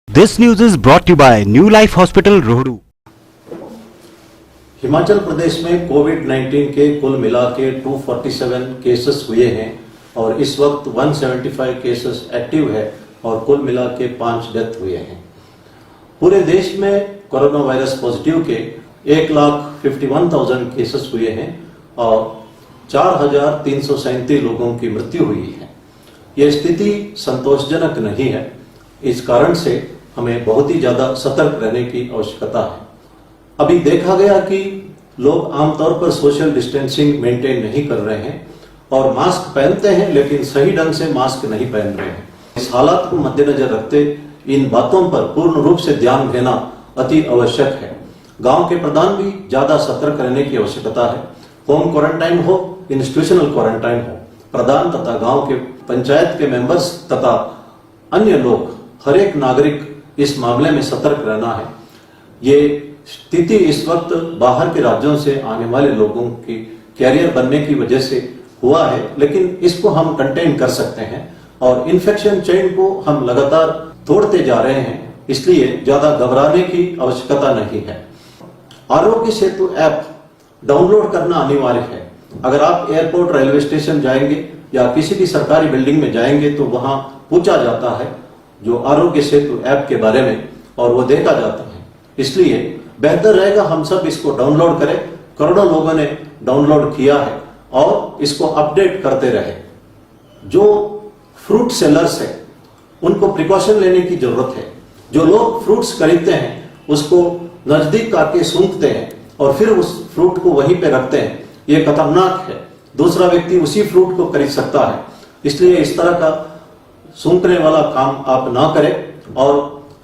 This news is brought to you by New Life Hospital, Rohdu. Himachal Pradesh में कोविड-19 के कुल मिला के 247 केसेस हुए हैं और इस वक्त 175 केसेस एक्टिव है और कुल मिला के 5 डेथ हुए हैं। पूरे देश में कोरोना वायरस पॉजिटिव के 1,51,000 केसेस हुए हैं और 4,337 लोगों की मृत्यु हुई है। यह स्थिति संतोषजनक नहीं है। इस कारण से हमें बहुत ही ज्यादा सतर्क रहने की आवश्यकता है। अभी देखा गया कि लोग आमतौर पर सोशल डिस्टेंसिंग मेंटेन नहीं कर रहे हैं और मास्क पहनते हैं लेकिन सही ढंग से मास्क नहीं पहन रहे हैं। इस हालात को मद्देनजर रखते इन बातों पर पूर्ण रूप से ध्यान देना अति आवश्यक है। गांव के प्रधान भी ज्यादा सतर्क रहने की आवश्यकता है। होम क्वारंटाइन हो, इंस्टीट्यूशनल क्वारंटाइन हो, प्रधान तथा गांव के पंचायत के मेंबर्स तथा अन्य लोग, हर एक नागरिक इस मामले में सतर्क रहना है। ये स्थिति इस वक्त बाहर के राज्यों से आने वाले लोगों की कैरियर बनने की वजह से हुआ है, लेकिन इसको हम कंटेन कर सकते हैं और इन्फेक्शन चेन को हम लगातार तोड़ते जा रहे हैं, इसलिए ज्यादा घबराने की आवश्यकता नहीं है। आरोग्य सेतु ऐप डाउनलोड करना अनिवार्य है। अगर आप एयरपोर्ट, रेलवे स्टेशन जाएंगे या किसी भी सरकारी बिल्डिंग में जाएंगे तो वहां पूछा जाता है जो आरोग्य सेतु ऐप के बारे में और वो देखा जाता है। इसलिए बेहतर रहेगा हम सब इसको डाउनलोड करें। करोड़ों लोगों ने डाउनलोड किया है और इसको अपडेट करते रहे। जो फ्रूट सेलर्स है उनको प्रिकॉशन लेने की जरूरत है। जो लोग फ्रूट्स खरीदते हैं उसको नजदीक आके सूंघते हैं और फिर उस फ्रूट को वहीं पे रखते हैं, ये खतरनाक है। दूसरा व्यक्ति उसी फ्रूट को खरीद सकता है, इसलिए इस तरह का सूंघने वाला काम आप ना करें। और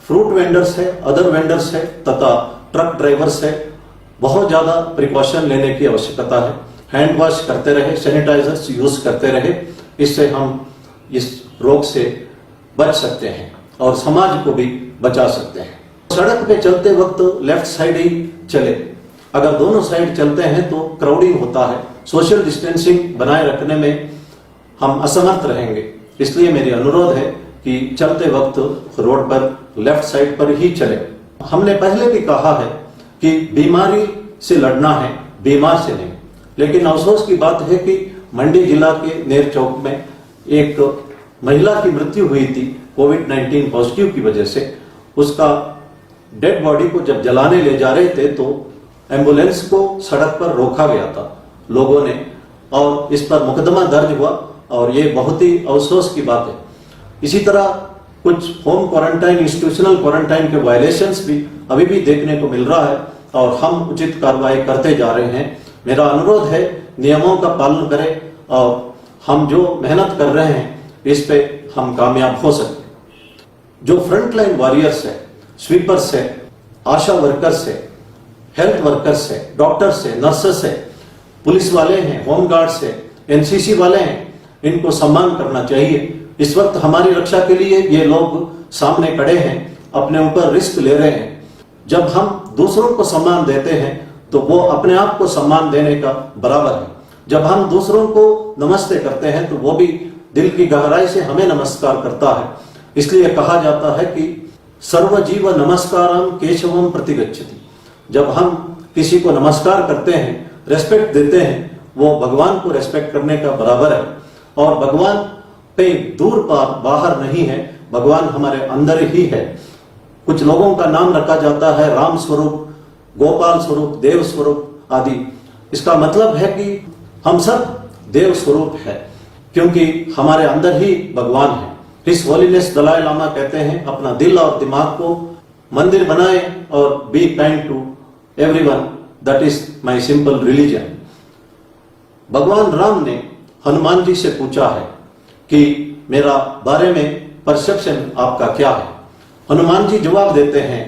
फ्रूट वेंडर्स है, अदर वेंडर्स है तथा ट्रक ड्राइवर्स है, बहुत ज्यादा प्रिकॉशन लेने की आवश्यकता है। हैंड वॉश करते रहे, सैनिटाइजर्स यूज करते रहे, इससे हम इस रोग से बच सकते हैं और समाज को भी बचा सकते हैं। सड़क पे चलते वक्त लेफ्ट साइड ही चले। अगर दोनों साइड चलते हैं तो क्राउडिंग होता है, सोशल डिस्टेंसिंग बनाए रखने में हम असमर्थ रहेंगे। इसलिए मेरी अनुरोध है कि चलते वक्त रोड पर लेफ्ट साइड पर ही चले। हमने पहले भी कहा है कि बीमारी से लड़ना है, बीमार से नहीं। लेकिन अफसोस की बात है कि मंडी जिला के नेर चौक में एक महिला की मृत्यु हुई थी कोविड-19 पॉजिटिव की वजह से। उसका डेड बॉडी को जब जलाने ले जा रहे थे तो एम्बुलेंस को सड़क पर रोका गया था लोगों ने और इस पर मुकदमा दर्ज हुआ और ये बहुत ही अफसोस की बात है। इसी तरह कुछ होम क्वारंटाइन, इंस्टीट्यूशनल क्वारंटाइन के वायलेशंस भी अभी भी देखने को मिल रहा है और हम उचित कार्रवाई करते जा रहे हैं। मेरा अनुरोध है नियमों का पालन करें और हम जो मेहनत कर रहे हैं इस पे हम कामयाब हो सकते हैं। जो फ्रंटलाइन वॉरियर्स है, स्वीपर्स है, आशा वर्कर्स है, हेल्थ वर्कर्स है, डॉक्टर्स है, नर्सेस है, पुलिस वाले हैं, होम गार्ड्स है, एनसीसी वाले हैं, इनको सम्मान करना चाहिए। इस वक्त हमारी रक्षा के लिए ये लोग सामने खड़े हैं, अपने ऊपर रिस्क ले रहे हैं। जब हम दूसरों को सम्मान देते हैं तो वो अपने आप को सम्मान देने का बराबर है। जब हम दूसरों को नमस्ते करते हैं तो वो भी दिल की गहराई से हमें नमस्कार करता है। इसलिए कहा जाता है कि सर्वजीव नमस्कारम केशवम प्रतिगच्छति। जब हम किसी को नमस्कार करते हैं, रेस्पेक्ट देते हैं, वो भगवान को रेस्पेक्ट करने का बराबर है। और भगवान पे दूर बाहर नहीं है, भगवान हमारे अंदर ही है। कुछ लोगों का नाम रखा जाता है राम स्वरूप, गोपाल स्वरूप, देव स्वरूप आदि। इसका मतलब है कि हम सब देव स्वरूप है क्योंकि हमारे अंदर ही भगवान है। हिज होलीनेस दलाई लामा कहते हैं अपना दिल और दिमाग को मंदिर बनाए और be kind to everyone, that is my simple religion. भगवान राम ने हनुमान जी से पूछा है कि मेरा बारे में परसेप्शन आपका क्या है। हनुमान जी जवाब देते हैं,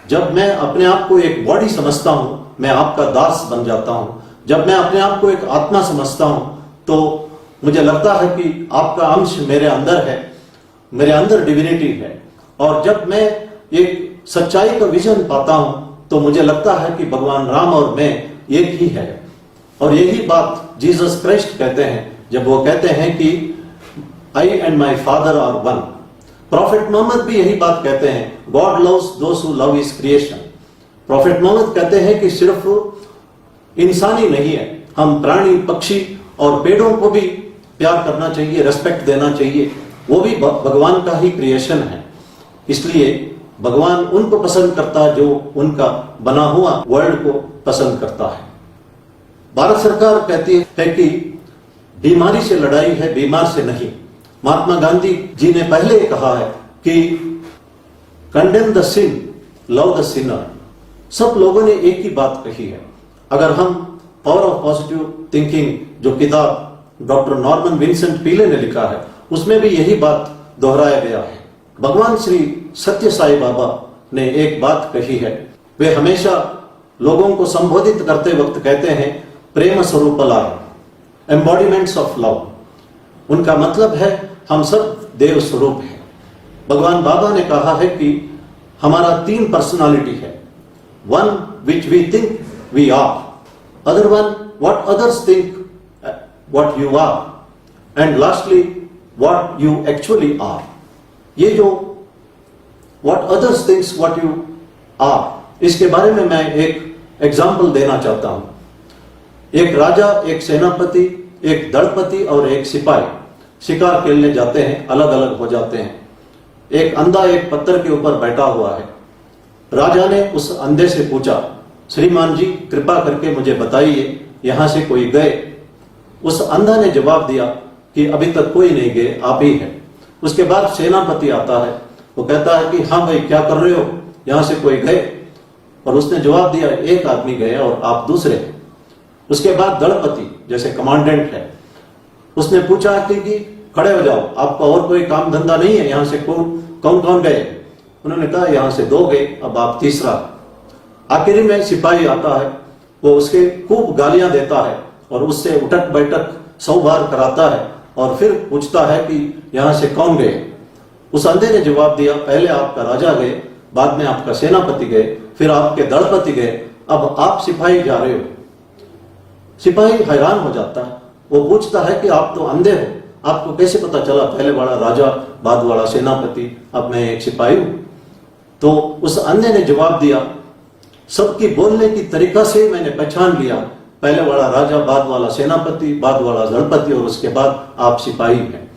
जब मैं अपने आप को एक बॉडी समझता हूं मैं आपका दास बन जाता हूं। जब मैं अपने आप को एक आत्मा समझता हूं तो मुझे लगता है कि आपका अंश मेरे अंदर है, मेरे अंदर डिविनिटी है। और जब मैं एक सच्चाई का विजन पाता हूं तो मुझे लगता है कि भगवान राम और मैं एक ही है। और यही बात जीसस क्राइस्ट कहते हैं जब वो कहते हैं कि I and my father are one. Prophet Mohammed भी यही बात कहते हैं, God loves those who love his creation. Prophet Mohammed कहते हैं कि सिर्फ इंसान ही नहीं है, हम प्राणी पक्षी और पेड़ों को भी प्यार करना चाहिए, रेस्पेक्ट देना चाहिए, वो भी भगवान का ही क्रिएशन है। इसलिए भगवान उनको पसंद करता है जो उनका बना हुआ वर्ल्ड को पसंद करता है। भारत सरकार कहती है कि बीमारी से लड़ाई है, बीमार से नहीं। महात्मा गांधी जी ने पहले कहा है कि condemn the sin, love the sinner. सब लोगों ने एक ही बात कही है। अगर हम पावर ऑफ पॉजिटिव थिंकिंग जो किताब डॉक्टर नॉर्मन विंसेंट पीले ने लिखा है, उसमें भी यही बात दोहराया गया है। भगवान श्री सत्य साई बाबा ने एक बात कही है, वे हमेशा लोगों को संबोधित करते वक्त कहते हैं प्रेम स्वरूपलाय, एम्बॉडीमेंट्स ऑफ लव। उनका मतलब है हम सब देव स्वरूप हैं। भगवान बाबा ने कहा है कि हमारा 3 पर्सनालिटी है, one which we think we are, other one what others think what you are, and lastly what you actually are. ये जो what others thinks what you are, इसके बारे में मैं एक एग्जाम्पल देना चाहता हूं। एक राजा, एक सेनापति, एक दलपति और एक सिपाही शिकार खेलने जाते हैं, अलग अलग हो जाते हैं। एक अंधा एक पत्थर के ऊपर बैठा हुआ है। राजा ने उस अंधे से पूछा, श्रीमान जी कृपा करके मुझे बताइए यहां से कोई गए? उस अंधा ने जवाब दिया कि अभी तक कोई नहीं गए, आप ही हैं। उसके बाद सेनापति आता है, वो कहता है कि हाँ भाई क्या कर रहे हो, यहां से कोई गए? और उसने जवाब दिया एक आदमी गया और आप दूसरे हैं। उसके बाद दलपति जैसे कमांडेंट है, उसने पूछा कि खड़े हो जाओ, आपका और कोई काम धंधा नहीं है, यहां से कौन कौन गए? उन्होंने कहा यहां से 2 गए, अब आप तीसरा। आखिरी में सिपाही आता है, वो उसके खूब गालियां देता है और उससे उठक बैठक 100 बार कराता है और फिर पूछता है कि यहां से कौन गए? उस अंधे ने जवाब दिया पहले आपका राजा गए, बाद में आपका सेनापति गए, फिर आपके दलपति गए, अब आप सिपाही जा रहे हो। सिपाही हैरान हो जाता है, वो पूछता है कि आप तो अंधे हो, आपको कैसे पता चला पहले वाला राजा बाद वाला सेनापति, अब मैं एक सिपाही हूं? तो उस अंधे ने जवाब दिया सबकी बोलने की तरीका से मैंने पहचान लिया, पहले वाला राजा, बाद वाला सेनापति, बाद वाला दलपति और उसके बाद आप सिपाही हैं।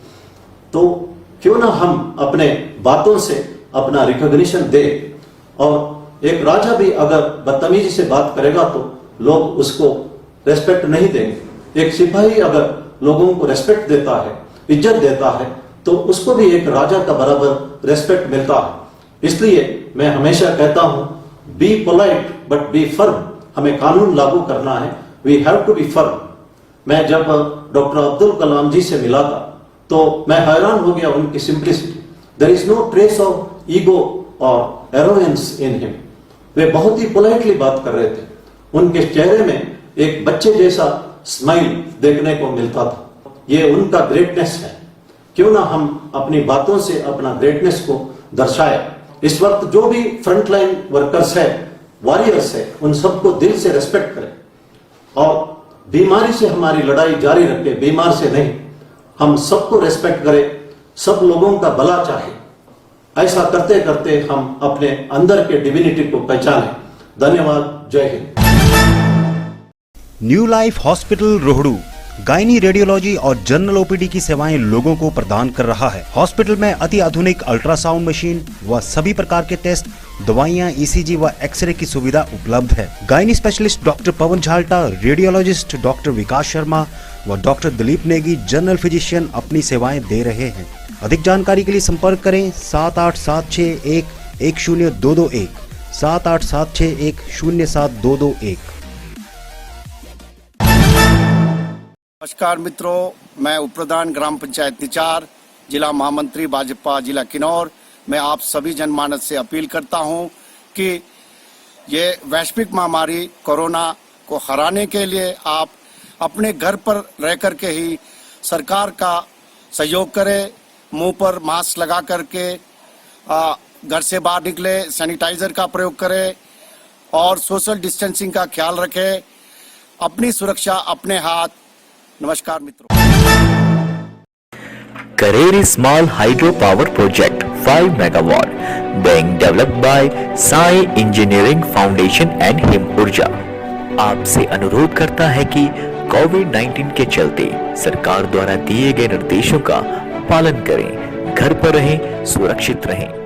तो क्यों ना हम अपने बातों से अपना रिकॉग्निशन दे, और एक राजा भी अगर बदतमीजी से बात करेगा तो लोग उसको रेस्पेक्ट नहीं देंगे। एक सिपाही अगर लोगों को रेस्पेक्ट देता है, इज्जत देता है, तो उसको भी एक राजा का बराबर रेस्पेक्ट मिलता है। इसलिए मैं हमेशा कहता हूं be polite but be firm. हमें कानून लागू करना है, we have to be firm. मैं जब डॉक्टर अब्दुल कलाम जी से मिला था तो मैं हैरान हो गया उनकी simplicity. There is no trace of ego और एरोगेंस इन हिम। वे बहुत ही पोलाइटली बात कर रहे थे, उनके चेहरे में एक बच्चे जैसा स्माइल देखने को मिलता था। ये उनका ग्रेटनेस है। क्यों ना हम अपनी बातों से अपना ग्रेटनेस को दर्शाए। इस वक्त जो भी फ्रंटलाइन वर्कर्स है, वॉरियर्स है, उन सबको दिल से रेस्पेक्ट करें और बीमारी से हमारी लड़ाई जारी रखें, बीमार से नहीं। हम सबको रेस्पेक्ट करें, सब लोगों का भला चाहे। ऐसा करते करते हम अपने अंदर के डिविनिटी को पहचानें। धन्यवाद। जय Hind. New life hospital Rohru gynae, radiology और जनरल ओपीडी की सेवाएं लोगों को प्रदान कर रहा है। हॉस्पिटल में अति आधुनिक अल्ट्रासाउंड मशीन व सभी प्रकार के टेस्ट, दवाइयां, ईसीजी व एक्सरे की सुविधा उपलब्ध है। गायनी स्पेशलिस्ट डॉक्टर पवन झाल्टा, रेडियोलॉजिस्ट डॉक्टर विकास शर्मा व doctor Dilip Negi, general physician अपनी सेवाएं दे रहे हैं। अधिक जानकारी के लिए संपर्क करें 7876110221, 7876107221। नमस्कार मित्रों, मैं उप प्रधान ग्राम पंचायत निचार, जिला महामंत्री भाजपा जिला किन्नौर। मैं आप सभी जनमानस से अपील करता हूं कि ये वैश्विक महामारी कोरोना को हराने के लिए आप अपने घर पर रह करके ही सरकार का सहयोग करें। मुंह पर मास्क लगा करके घर से बाहर निकले, सैनिटाइजर का प्रयोग करें और सोशल डिस्टेंसिंग का ख्याल रखें। अपनी सुरक्षा अपने हाथ। नमस्कार मित्रों। Kareri Small Hydro Power Project 5 megawatt being developed by Sai Engineering Foundation and Him Urja आपसे अनुरोध करता है कि कोविड-19 के चलते सरकार द्वारा दिए गए निर्देशों का पालन करें, घर पर रहें, सुरक्षित रहें।